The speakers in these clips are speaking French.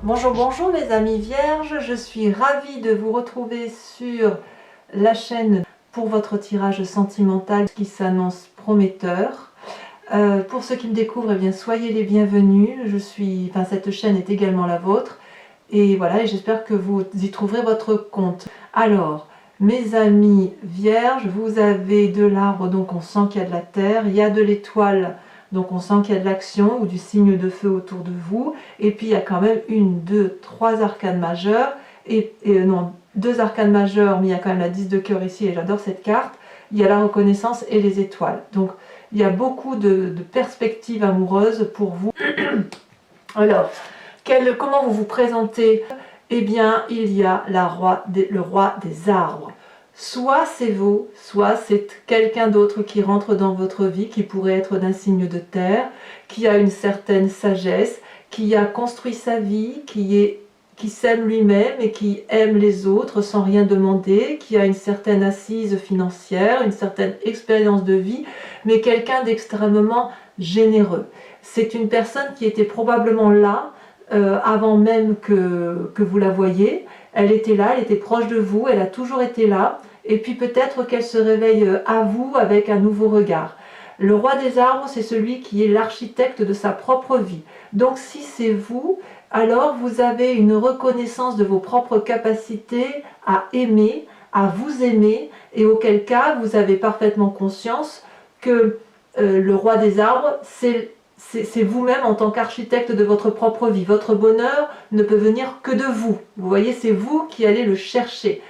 Bonjour, bonjour mes amis vierges, je suis ravie de vous retrouver sur la chaîne pour votre tirage sentimental qui s'annonce prometteur. Pour ceux qui me découvrent, eh bien, soyez les bienvenus. Cette chaîne est également la vôtre. Et voilà, et j'espère que vous y trouverez votre compte. Alors, mes amis vierges, vous avez de l'arbre, donc on sent qu'il y a de la terre. Il y a de l'étoile, donc on sent qu'il y a de l'action ou du signe de feu autour de vous. Et puis il y a quand même une, deux, trois arcanes majeures. Non, deux arcanes majeures, mais il y a quand même la 10 de cœur ici, et j'adore cette carte. Il y a la reconnaissance et les étoiles. Donc, il y a beaucoup de perspectives amoureuses pour vous. Alors, comment vous vous présentez? Eh bien, il y a le roi des arbres. Soit c'est vous, soit c'est quelqu'un d'autre qui rentre dans votre vie, qui pourrait être d'un signe de terre, qui a une certaine sagesse, qui a construit sa vie, qui s'aime lui-même et qui aime les autres sans rien demander, qui a une certaine assise financière, une certaine expérience de vie, mais quelqu'un d'extrêmement généreux. C'est une personne qui était probablement là avant même que vous la voyiez. Elle était là, elle était proche de vous, elle a toujours été là, et puis peut-être qu'elle se réveille à vous avec un nouveau regard. Le roi des arbres, c'est celui qui est l'architecte de sa propre vie. Donc si c'est vous, alors vous avez une reconnaissance de vos propres capacités à aimer, à vous aimer, et auquel cas vous avez parfaitement conscience que le roi des arbres, c'est vous-même en tant qu'architecte de votre propre vie. Votre bonheur ne peut venir que de vous. Vous voyez, c'est vous qui allez le chercher.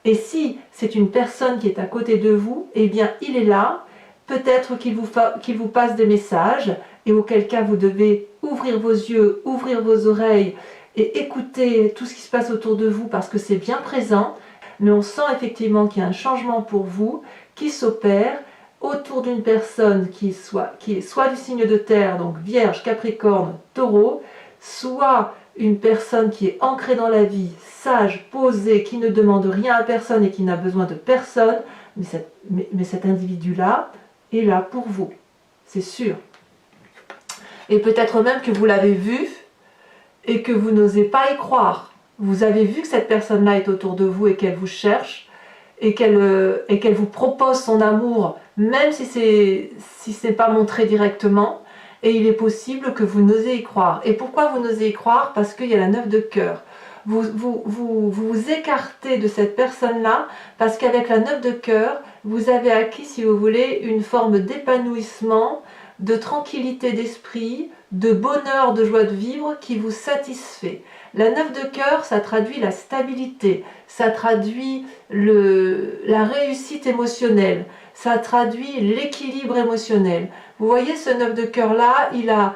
Et si c'est une personne qui est à côté de vous, eh bien il est là. Peut-être qu'il vous passe des messages, et auquel cas vous devez ouvrir vos yeux, ouvrir vos oreilles et écouter tout ce qui se passe autour de vous parce que c'est bien présent. Mais on sent effectivement qu'il y a un changement pour vous qui s'opère autour d'une personne qui est soit du signe de terre, donc Vierge, Capricorne, Taureau, soit une personne qui est ancrée dans la vie, sage, posée, qui ne demande rien à personne et qui n'a besoin de personne, mais cet individu-là est là pour vous, c'est sûr. Et peut-être même que vous l'avez vu et que vous n'osez pas y croire. Vous avez vu que cette personne-là est autour de vous et qu'elle vous cherche et qu'elle vous propose son amour, même si c'est pas montré directement. Et il est possible que vous n'osez y croire. Et pourquoi vous n'osez y croire? Parce qu'il y a la 9 de cœur. Vous écartez de cette personne-là parce qu'avec la 9 de cœur, vous avez acquis, si vous voulez, une forme d'épanouissement, de tranquillité d'esprit, de bonheur, de joie de vivre qui vous satisfait. La 9 de cœur, ça traduit la stabilité, ça traduit la réussite émotionnelle, ça traduit l'équilibre émotionnel. Vous voyez ce 9 de cœur là, il a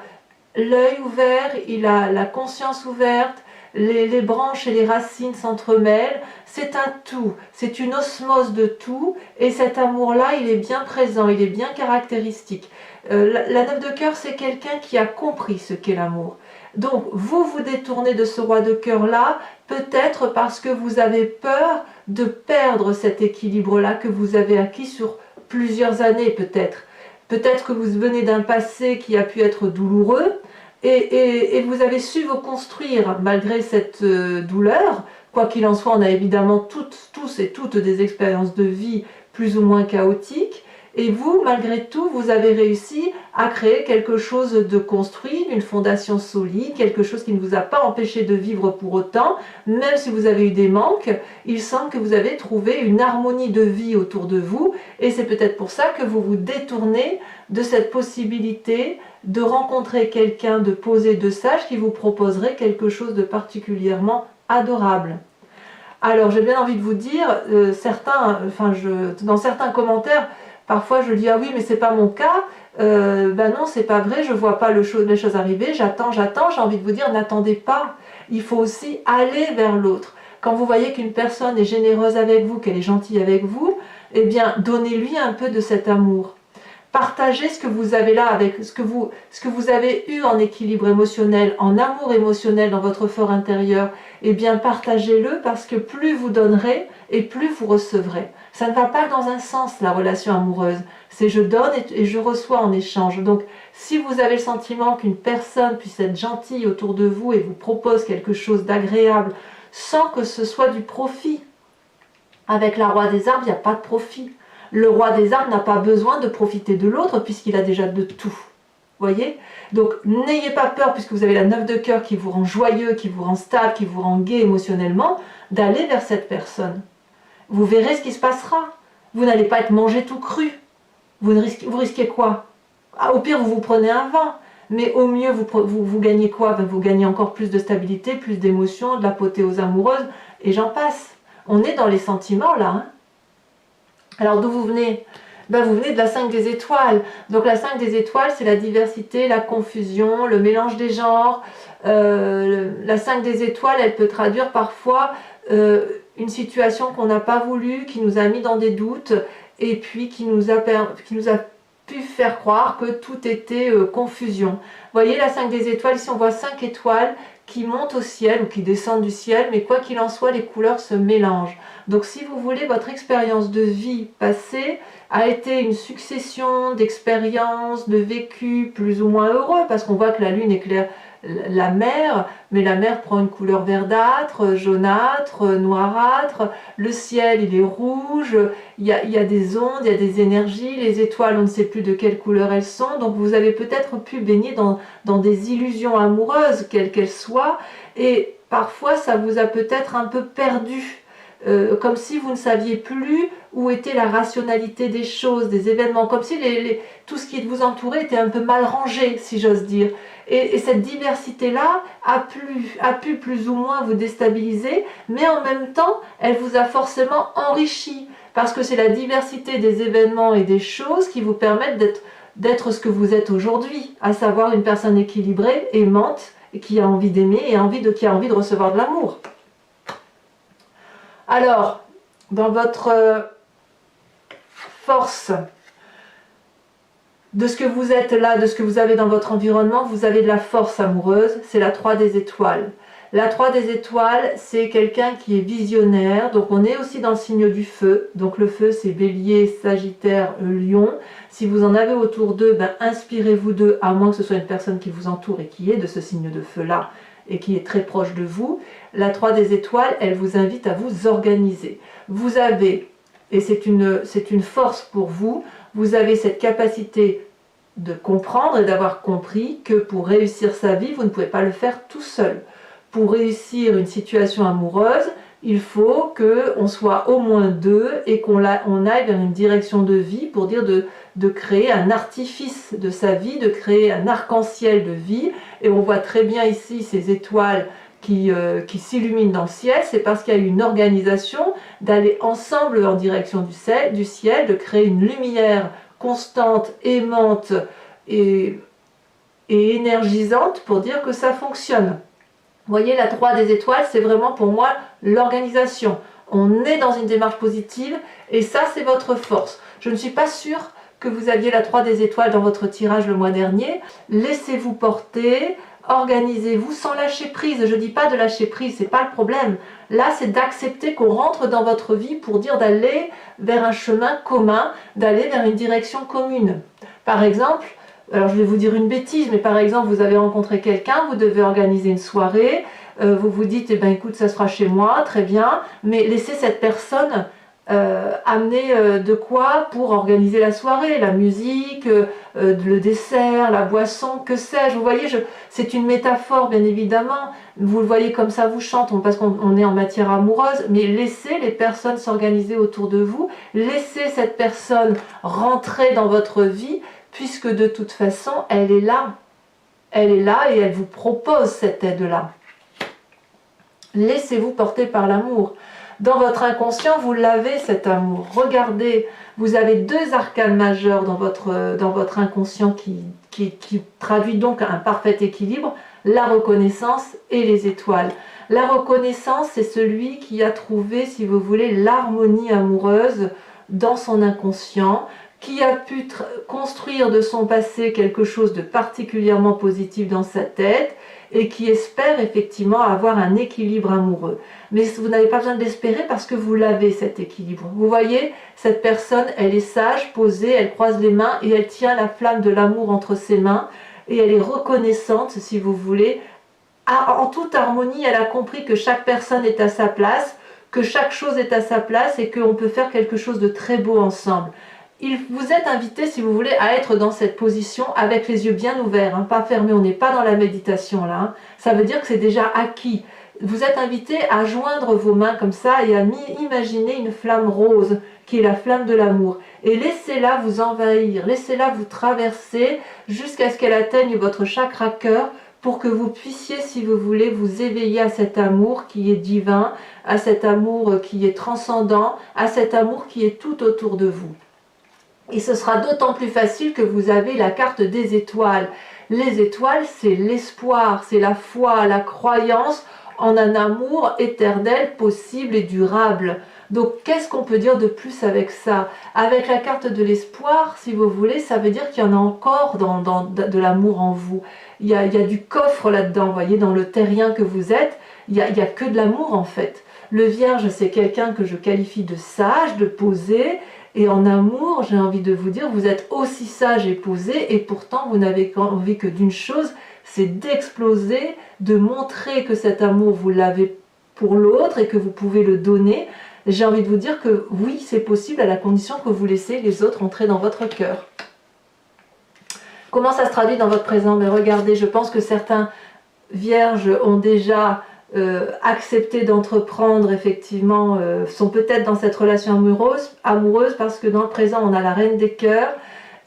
l'œil ouvert, il a la conscience ouverte, les branches et les racines s'entremêlent, c'est un tout, c'est une osmose de tout, et cet amour-là, il est bien présent, il est bien caractéristique. La 9 de cœur, c'est quelqu'un qui a compris ce qu'est l'amour. Donc, vous vous détournez de ce roi de cœur-là, peut-être parce que vous avez peur de perdre cet équilibre-là que vous avez acquis sur plusieurs années, peut-être. Peut-être que vous venez d'un passé qui a pu être douloureux, et vous avez su vous construire malgré cette douleur. Quoi qu'il en soit, on a évidemment tous et toutes des expériences de vie plus ou moins chaotiques. Et vous, malgré tout, vous avez réussi à créer quelque chose de construit, une fondation solide, quelque chose qui ne vous a pas empêché de vivre pour autant. Même si vous avez eu des manques, il semble que vous avez trouvé une harmonie de vie autour de vous. Et c'est peut-être pour ça que vous vous détournez de cette possibilité de rencontrer quelqu'un de posé, de sage, qui vous proposerait quelque chose de particulièrement adorable. Alors j'ai bien envie de vous dire, dans certains commentaires, parfois je dis ah oui mais c'est pas mon cas, ben non c'est pas vrai, je vois pas les choses arriver, j'attends, j'ai envie de vous dire n'attendez pas, il faut aussi aller vers l'autre. Quand vous voyez qu'une personne est généreuse avec vous, qu'elle est gentille avec vous, eh bien donnez-lui un peu de cet amour. partagez ce que vous avez là, avec ce que vous avez eu en équilibre émotionnel, en amour émotionnel dans votre fort intérieur. Eh bien, partagez-le parce que plus vous donnerez et plus vous recevrez. Ça ne va pas dans un sens, la relation amoureuse. C'est je donne et je reçois en échange. Donc, si vous avez le sentiment qu'une personne puisse être gentille autour de vous et vous propose quelque chose d'agréable sans que ce soit du profit, avec la roi des arbres, il n'y a pas de profit. Le roi des arbres n'a pas besoin de profiter de l'autre puisqu'il a déjà de tout. Voyez? Donc n'ayez pas peur, puisque vous avez la 9 de cœur qui vous rend joyeux, qui vous rend stable, qui vous rend gai émotionnellement, d'aller vers cette personne. Vous verrez ce qui se passera. Vous n'allez pas être mangé tout cru. Vous risquez quoi? Au pire, vous prenez un vin. Mais au mieux, vous gagnez quoi? Vous gagnez encore plus de stabilité, plus d'émotion, de l'apothéose amoureuse, et j'en passe. On est dans les sentiments là. Hein. Alors d'où vous venez? Vous venez de la 5 des étoiles. Donc la 5 des étoiles, c'est la diversité, la confusion, le mélange des genres. La 5 des étoiles, elle peut traduire parfois une situation qu'on n'a pas voulu, qui nous a mis dans des doutes, et puis qui nous a pu faire croire que tout était confusion. Vous voyez la 5 des étoiles, ici on voit 5 étoiles qui montent au ciel ou qui descendent du ciel, mais quoi qu'il en soit, les couleurs se mélangent. Donc si vous voulez, votre expérience de vie passée a été une succession d'expériences, de vécus plus ou moins heureux, parce qu'on voit que la lune éclaire la mer, mais la mer prend une couleur verdâtre, jaunâtre, noirâtre, le ciel il est rouge, il y a des ondes, il y a des énergies, les étoiles on ne sait plus de quelle couleur elles sont, donc vous avez peut-être pu baigner dans des illusions amoureuses, quelles qu'elles soient, et parfois ça vous a peut-être un peu perdu. Comme si vous ne saviez plus où était la rationalité des choses, des événements, comme si tout ce qui vous entourait était un peu mal rangé, si j'ose dire. Et cette diversité-là a pu plus ou moins vous déstabiliser, mais en même temps, elle vous a forcément enrichi, parce que c'est la diversité des événements et des choses qui vous permettent d'être ce que vous êtes aujourd'hui, à savoir une personne équilibrée, aimante, et qui a envie d'aimer et qui a envie de recevoir de l'amour. Alors, dans votre force de ce que vous êtes là, de ce que vous avez dans votre environnement, vous avez de la force amoureuse, c'est la 3 des étoiles. La 3 des étoiles, c'est quelqu'un qui est visionnaire, donc on est aussi dans le signe du feu. Donc le feu, c'est Bélier, Sagittaire, Lion. Si vous en avez autour d'eux, inspirez-vous d'eux, à moins que ce soit une personne qui vous entoure et qui est de ce signe de feu-là, et qui est très proche de vous. La 3 des étoiles, elle vous invite à vous organiser. Vous avez, et c'est une force pour vous, vous avez cette capacité de comprendre et d'avoir compris que pour réussir sa vie, vous ne pouvez pas le faire tout seul. Pour réussir une situation amoureuse, il faut qu'on soit au moins deux et qu'on aille vers une direction de vie pour dire de créer un artifice de sa vie, de créer un arc-en-ciel de vie. Et on voit très bien ici ces étoiles qui s'illuminent dans le ciel, c'est parce qu'il y a eu une organisation d'aller ensemble en direction du ciel, de créer une lumière constante, aimante et énergisante pour dire que ça fonctionne. Vous voyez, la 3 des étoiles, c'est vraiment pour moi l'organisation. On est dans une démarche positive et ça, c'est votre force. Je ne suis pas sûre que vous aviez la 3 des étoiles dans votre tirage le mois dernier. Laissez-vous porter, organisez-vous sans lâcher prise. Je ne dis pas de lâcher prise, c'est pas le problème. Là, c'est d'accepter qu'on rentre dans votre vie pour dire d'aller vers un chemin commun, d'aller vers une direction commune. Par exemple, alors je vais vous dire une bêtise, mais par exemple, vous avez rencontré quelqu'un, vous devez organiser une soirée, vous vous dites, écoute, ça sera chez moi, très bien, mais laissez cette personne amener de quoi pour organiser la soirée, la musique, le dessert, la boisson, que sais-je. Vous voyez, c'est une métaphore, bien évidemment, vous le voyez comme ça vous chante, parce qu'on est en matière amoureuse, mais laissez les personnes s'organiser autour de vous, laissez cette personne rentrer dans votre vie, puisque de toute façon, elle est là et elle vous propose cette aide-là. Laissez-vous porter par l'amour. Dans votre inconscient, vous l'avez cet amour. Regardez, vous avez deux arcanes majeurs dans votre inconscient qui traduit donc un parfait équilibre, la reconnaissance et les étoiles. La reconnaissance, c'est celui qui a trouvé, si vous voulez, l'harmonie amoureuse dans son inconscient, qui a pu construire de son passé quelque chose de particulièrement positif dans sa tête et qui espère effectivement avoir un équilibre amoureux. Mais vous n'avez pas besoin de l'espérer parce que vous l'avez, cet équilibre. Vous voyez, cette personne, elle est sage, posée, elle croise les mains et elle tient la flamme de l'amour entre ses mains et elle est reconnaissante, si vous voulez. En toute harmonie, elle a compris que chaque personne est à sa place, que chaque chose est à sa place et qu'on peut faire quelque chose de très beau ensemble. Vous êtes invité, si vous voulez, à être dans cette position avec les yeux bien ouverts, hein, pas fermés. On n'est pas dans la méditation là. Hein. Ça veut dire que c'est déjà acquis. Vous êtes invité à joindre vos mains comme ça et à imaginer une flamme rose qui est la flamme de l'amour. Et laissez-la vous envahir, laissez-la vous traverser jusqu'à ce qu'elle atteigne votre chakra cœur pour que vous puissiez, si vous voulez, vous éveiller à cet amour qui est divin, à cet amour qui est transcendant, à cet amour qui est tout autour de vous. Et ce sera d'autant plus facile que vous avez la carte des étoiles. Les étoiles, c'est l'espoir, c'est la foi, la croyance en un amour éternel, possible et durable. Donc, qu'est-ce qu'on peut dire de plus avec ça? Avec la carte de l'espoir, si vous voulez, ça veut dire qu'il y en a encore de l'amour en vous. Il y a du coffre là-dedans, vous voyez, dans le terrien que vous êtes, il y a que de l'amour en fait. Le Vierge, c'est quelqu'un que je qualifie de sage, de posé, et en amour, j'ai envie de vous dire, vous êtes aussi sage et posé, et pourtant vous n'avez envie que d'une chose, c'est d'exploser, de montrer que cet amour, vous l'avez pour l'autre et que vous pouvez le donner. J'ai envie de vous dire que oui, c'est possible à la condition que vous laissez les autres entrer dans votre cœur. Comment ça se traduit dans votre présent? Mais regardez, je pense que certains vierges ont déjà accepté d'entreprendre, effectivement, sont peut-être dans cette relation amoureuse parce que dans le présent, on a la reine des cœurs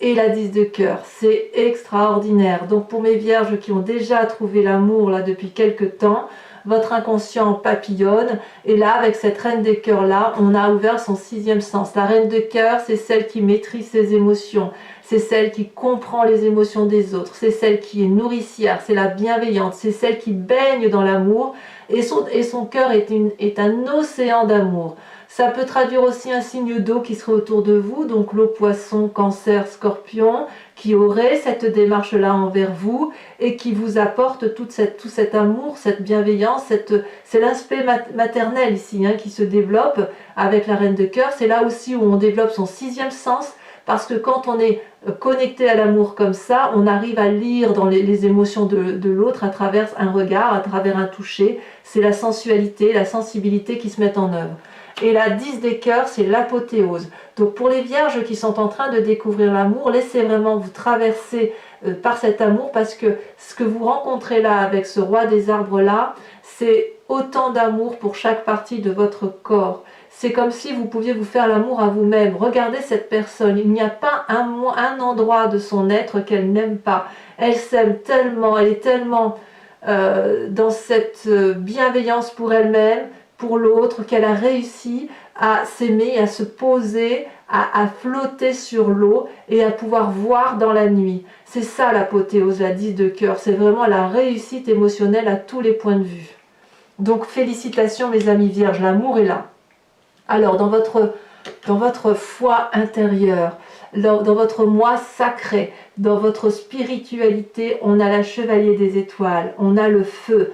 et la 10 de cœur. C'est extraordinaire. Donc pour mes vierges qui ont déjà trouvé l'amour là depuis quelques temps, votre inconscient papillonne, et là avec cette reine des cœurs là, on a ouvert son 6e sens. La reine de cœur, c'est celle qui maîtrise ses émotions, c'est celle qui comprend les émotions des autres, c'est celle qui est nourricière, c'est la bienveillante, c'est celle qui baigne dans l'amour, et son cœur est un océan d'amour. Ça peut traduire aussi un signe d'eau qui serait autour de vous, donc l'eau, poisson, cancer, scorpion, qui aurait cette démarche-là envers vous et qui vous apporte tout cet amour, cette bienveillance, c'est l'aspect maternel ici hein, qui se développe avec la reine de cœur. C'est là aussi où on développe son 6e sens, parce que quand on est connecté à l'amour comme ça, on arrive à lire dans les émotions de l'autre à travers un regard, à travers un toucher. C'est la sensualité, la sensibilité qui se mettent en œuvre. Et la 10 des cœurs, c'est l'apothéose. Donc pour les vierges qui sont en train de découvrir l'amour, laissez vraiment vous traverser par cet amour, parce que ce que vous rencontrez là avec ce roi des arbres là, c'est autant d'amour pour chaque partie de votre corps. C'est comme si vous pouviez vous faire l'amour à vous-même. Regardez cette personne, il n'y a pas un endroit de son être qu'elle n'aime pas. Elle s'aime tellement, elle est tellement dans cette bienveillance pour elle-même, pour l'autre, qu'elle a réussi à s'aimer, à se poser, à flotter sur l'eau et à pouvoir voir dans la nuit. C'est ça l'apothéose, la 10 de cœur. C'est vraiment la réussite émotionnelle à tous les points de vue. Donc félicitations mes amis vierges, l'amour est là. Alors dans votre foi intérieure, dans votre moi sacré, dans votre spiritualité, on a la chevalier des étoiles, on a le feu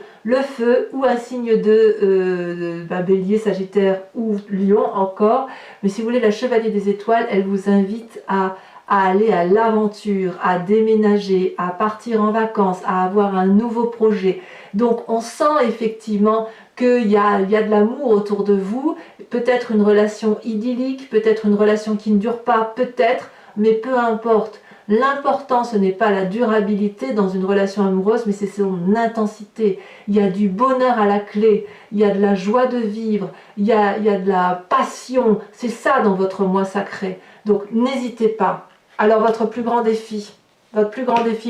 ou un signe de bélier, sagittaire ou lion encore, mais si vous voulez la chevalier des étoiles, elle vous invite à aller à l'aventure, à déménager, à partir en vacances, à avoir un nouveau projet. Donc on sent effectivement qu'il y a de l'amour autour de vous, peut-être une relation idyllique, peut-être une relation qui ne dure pas, peut-être, mais peu importe. L'important, ce n'est pas la durabilité dans une relation amoureuse, mais c'est son intensité. Il y a du bonheur à la clé, il y a de la joie de vivre, il y a de la passion. C'est ça dans votre moi sacré. Donc n'hésitez pas. Alors votre plus grand défi,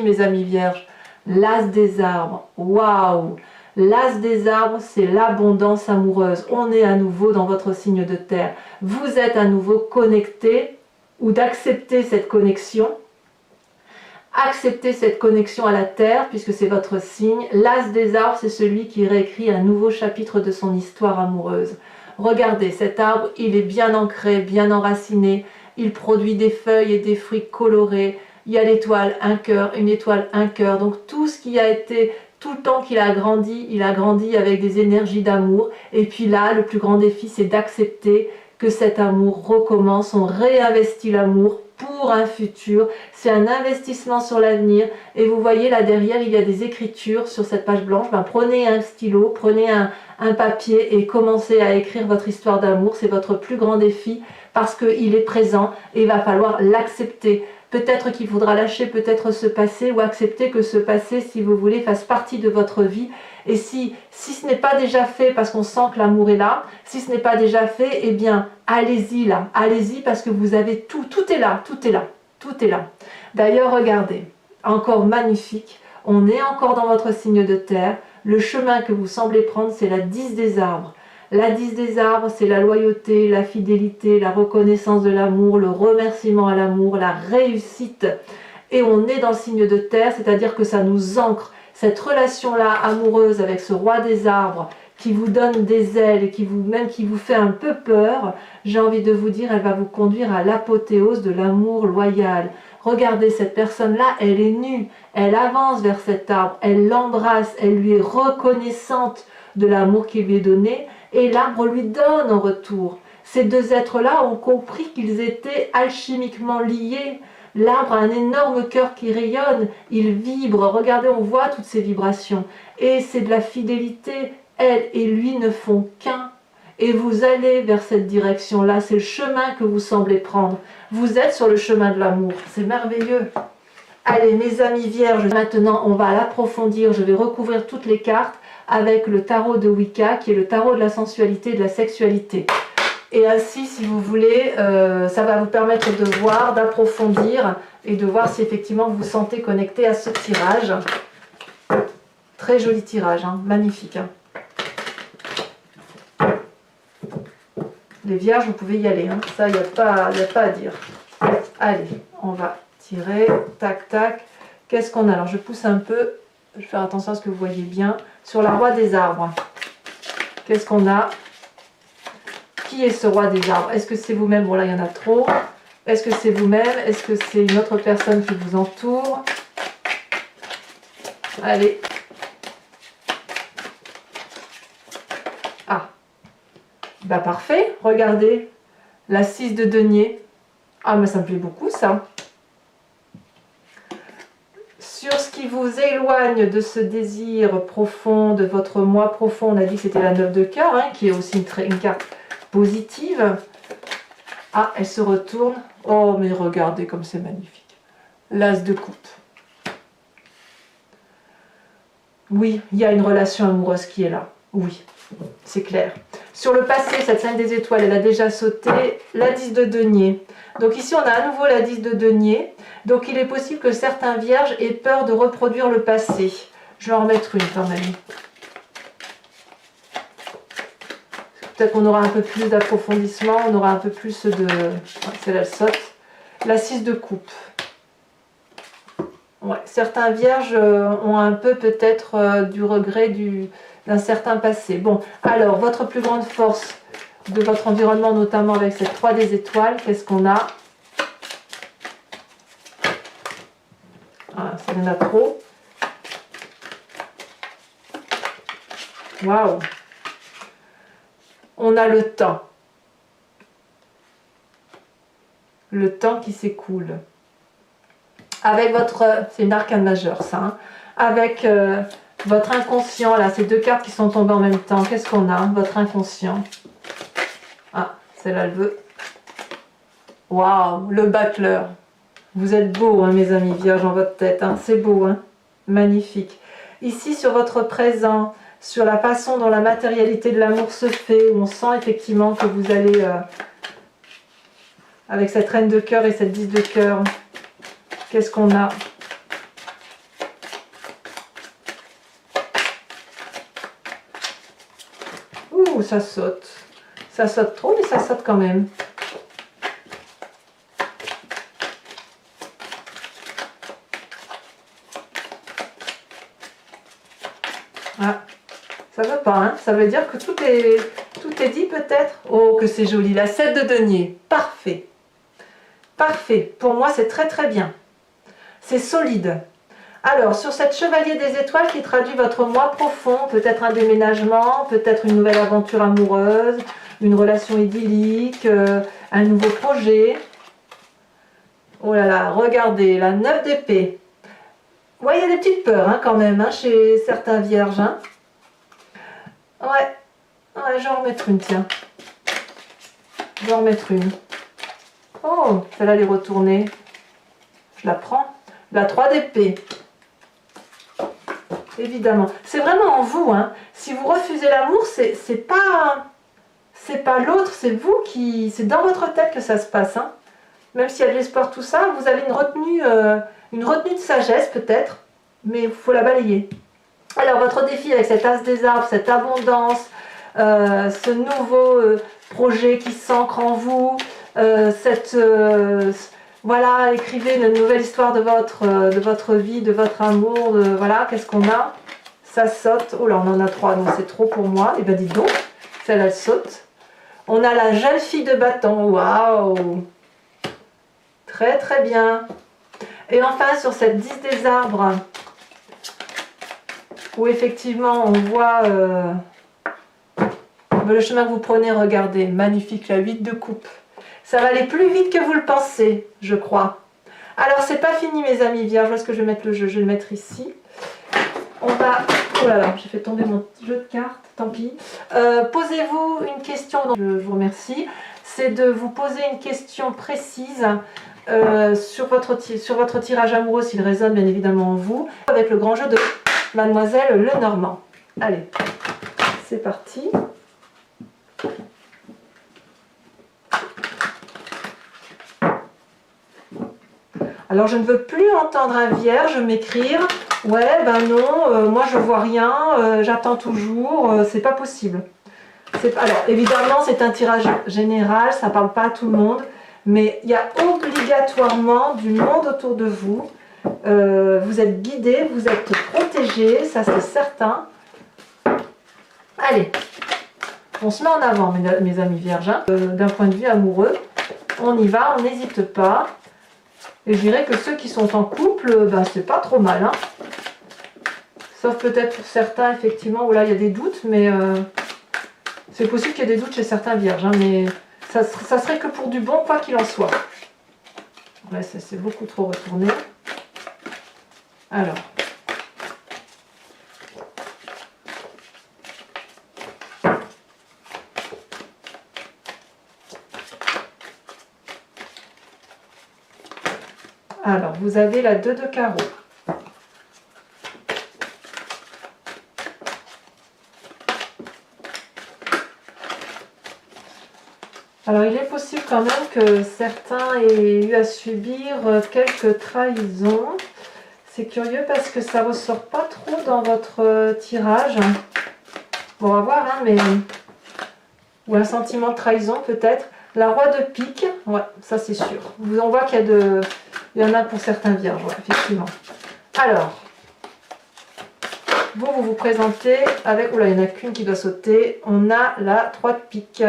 mes amis vierges, l'as des arbres. Waouh! L'as des arbres, c'est l'abondance amoureuse. On est à nouveau dans votre signe de terre. Vous êtes à nouveau connecté, ou d'accepter cette connexion. Acceptez cette connexion à la terre, puisque c'est votre signe. L'as des arbres, c'est celui qui réécrit un nouveau chapitre de son histoire amoureuse. Regardez, cet arbre, il est bien ancré, bien enraciné, il produit des feuilles et des fruits colorés. Il y a l'étoile, un cœur, une étoile, un cœur. Donc tout ce qui a été, tout le temps qu'il a grandi, il a grandi avec des énergies d'amour. Et puis là, le plus grand défi, c'est d'accepter que cet amour recommence. On réinvestit l'amour pour un futur. C'est un investissement sur l'avenir. Et vous voyez là derrière, il y a des écritures sur cette page blanche. Ben, prenez un stylo, prenez un papier et commencez à écrire votre histoire d'amour. C'est votre plus grand défi parce qu'il est présent et il va falloir l'accepter. Peut-être qu'il faudra lâcher peut-être ce passé ou accepter que ce passé, si vous voulez, fasse partie de votre vie. Et si ce n'est pas déjà fait parce qu'on sent que l'amour est là, si ce n'est pas déjà fait, eh bien, allez-y là. Allez-y parce que vous avez tout. Tout est là, tout est là, tout est là. D'ailleurs, regardez, encore magnifique. On est encore dans votre signe de terre. Le chemin que vous semblez prendre, c'est la 10 des arbres. La 10 des arbres, c'est la loyauté, la fidélité, la reconnaissance de l'amour, le remerciement à l'amour, la réussite. Et on est dans le signe de terre, c'est-à-dire que ça nous ancre. Cette relation-là amoureuse avec ce roi des arbres qui vous donne des ailes et qui vous fait un peu peur, j'ai envie de vous dire, elle va vous conduire à l'apothéose de l'amour loyal. Regardez, cette personne-là, elle est nue, elle avance vers cet arbre, elle l'embrasse, elle lui est reconnaissante de l'amour qui lui est donné, et l'arbre lui donne en retour. Ces deux êtres-là ont compris qu'ils étaient alchimiquement liés. L'arbre a un énorme cœur qui rayonne, il vibre, regardez, on voit toutes ces vibrations. Et c'est de la fidélité, elle et lui ne font qu'un. Et vous allez vers cette direction-là, c'est le chemin que vous semblez prendre. Vous êtes sur le chemin de l'amour, c'est merveilleux. Allez, mes amis vierges, maintenant on va l'approfondir, je vais recouvrir toutes les cartes avec le tarot de Wicca, qui est le tarot de la sensualité et de la sexualité. Et ainsi, si vous voulez, ça va vous permettre de voir, d'approfondir et de voir si effectivement vous vous sentez connecté à ce tirage. Très joli tirage, hein, magnifique. Hein. Les vierges, vous pouvez y aller, hein. Ça, il n'y a pas à dire. Allez, on va tirer, tac, tac. Qu'est-ce qu'on a? Alors, je pousse un peu, je vais faire attention à ce que vous voyez bien. Sur la roi des arbres, qu'est-ce qu'on a? Qui est ce roi des arbres? Est-ce que c'est vous-même? Bon, là, il y en a trop. Est-ce que c'est vous-même? Est-ce que c'est une autre personne qui vous entoure? Allez. Ah. Bah, parfait. Regardez. La 6 de denier. Ah, mais ça me plaît beaucoup, ça. Sur ce qui vous éloigne de ce désir profond, de votre moi profond, on a dit que c'était la 9 de cœur, hein, qui est aussi une carte positive. Ah, elle se retourne. Oh, mais regardez comme c'est magnifique. L'as de coupe. Oui, il y a une relation amoureuse qui est là. Oui, c'est clair. Sur le passé, cette 5 des étoiles, elle a déjà sauté. La 10 de denier. Donc ici, on a à nouveau la 10 de denier. Donc il est possible que certains vierges aient peur de reproduire le passé. Je vais en remettre une quand même. Peut-être qu'on aura un peu plus d'approfondissement, on aura un peu plus de... Celle-là, elle saute. La 6 de coupe. Ouais, certains vierges ont un peu peut-être du regret d'un certain passé. Bon, alors, votre plus grande force de votre environnement, notamment avec cette 3 des étoiles, qu'est-ce qu'on a? Ah, ça en a trop. Waouh! On a le temps. Le temps qui s'écoule. Avec votre... C'est une arcane majeure, ça. Hein, avec votre inconscient, là, ces deux cartes qui sont tombées en même temps. Qu'est-ce qu'on a? Votre inconscient. Ah, celle-là, elle veut. Waouh, le battleur. Vous êtes beau, hein, mes amis vierges, dans votre tête. Hein. C'est beau, hein. Magnifique. Ici, sur votre présent, sur la façon dont la matérialité de l'amour se fait, où on sent effectivement que vous allez, avec cette reine de cœur et cette 10 de cœur, qu'est-ce qu'on a? Ouh, ça saute. Ça saute trop, mais ça saute quand même. Ah, ça veut pas, hein? Ça veut dire que tout est dit peut-être. Oh, que c'est joli. La 7 de denier. Parfait. Parfait. Pour moi, c'est très très bien. C'est solide. Alors, sur cette chevalier des étoiles qui traduit votre moi profond, peut-être un déménagement, peut-être une nouvelle aventure amoureuse, une relation idyllique, un nouveau projet. Oh là là, regardez, la 9 d'épée. Ouais, il y a des petites peurs hein, quand même hein, chez certains vierges. Hein. Ouais, je vais en remettre une, tiens. Je vais en remettre une. Oh, celle-là, elle est retournée. Je la prends. La 3 d'épée. Évidemment. C'est vraiment en vous. Hein. Si vous refusez l'amour, c'est pas l'autre, c'est vous qui... C'est dans votre tête que ça se passe. Hein. Même s'il y a de l'espoir, tout ça, vous avez une retenue de sagesse peut-être, mais il faut la balayer. Alors, votre défi avec cet as des arbres, cette abondance, ce nouveau projet qui s'ancre en vous, voilà, écrivez une nouvelle histoire de votre vie, de votre amour, voilà, qu'est-ce qu'on a? Ça saute, oh là, on en a 3, donc c'est trop pour moi, et bien dites donc, celle-là elle saute. On a la jeune fille de bâton, waouh! Très très bien. Et enfin, sur cette 10 des arbres, où effectivement on voit le chemin que vous prenez, regardez, magnifique, la 8 de coupe. Ça va aller plus vite que vous le pensez, je crois. Alors, c'est pas fini, mes amis vierges. Où est-ce que je vais mettre le jeu? Je vais le mettre ici. On va... Oh là là, j'ai fait tomber mon jeu de cartes, tant pis. Posez-vous une question, donc je vous remercie. C'est de vous poser une question précise sur votre tirage amoureux, s'il résonne bien évidemment en vous, avec le grand jeu de Mademoiselle Lenormand. Allez, c'est parti. Alors je ne veux plus entendre un vierge m'écrire « Ouais, ben non, moi je vois rien, j'attends toujours, c'est pas possible. » Alors évidemment c'est un tirage général, ça ne parle pas à tout le monde, mais il y a obligatoirement du monde autour de vous. Vous êtes guidés, vous êtes protégés, ça c'est certain. Allez, on se met en avant mes amis vierges, hein. D'un point de vue amoureux, on y va, on n'hésite pas. Et je dirais que ceux qui sont en couple, ben, c'est pas trop mal. Hein. Sauf peut-être pour certains, effectivement, où là il y a des doutes, mais c'est possible qu'il y ait des doutes chez certains vierges. Hein, mais ça serait que pour du bon, quoi qu'il en soit. Là, c'est beaucoup trop retourné. Alors. Alors, vous avez la 2 de carreau. Alors, il est possible quand même que certains aient eu à subir quelques trahisons. C'est curieux parce que ça ne ressort pas trop dans votre tirage. Bon, on va voir, hein, mais... Ou un sentiment de trahison peut-être. La roi de pique, ouais, ça c'est sûr. On voit qu'il y a il y en a pour certains vierges, ouais, effectivement. Alors, vous vous présentez avec... Oula, il n'y en a qu'une qui doit sauter. On a la 3 de pique.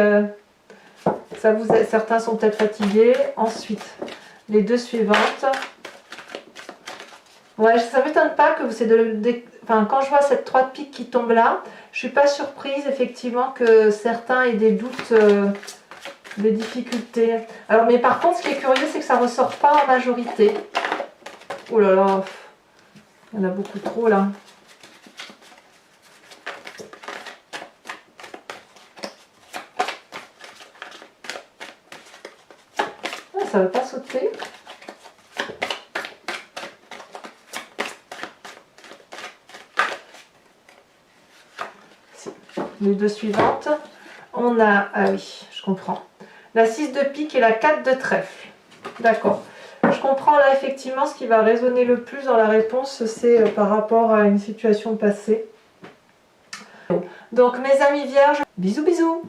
Certains sont peut-être fatigués. Ensuite, les 2 suivantes. Ouais, ça ne m'étonne pas que enfin, quand je vois cette 3 de pique qui tombe là, je ne suis pas surprise effectivement que certains aient des doutes... des difficultés. Alors, mais par contre, ce qui est curieux, c'est que ça ne ressort pas en majorité. Oh là là, il y en a beaucoup trop là. Ah, ça ne va pas sauter. Si. Les 2 suivantes. On a... Ah oui, je comprends. La 6 de pique et la 4 de trèfle. D'accord. Je comprends là effectivement ce qui va résonner le plus dans la réponse, c'est par rapport à une situation passée. Donc mes amis vierges, bisous bisous.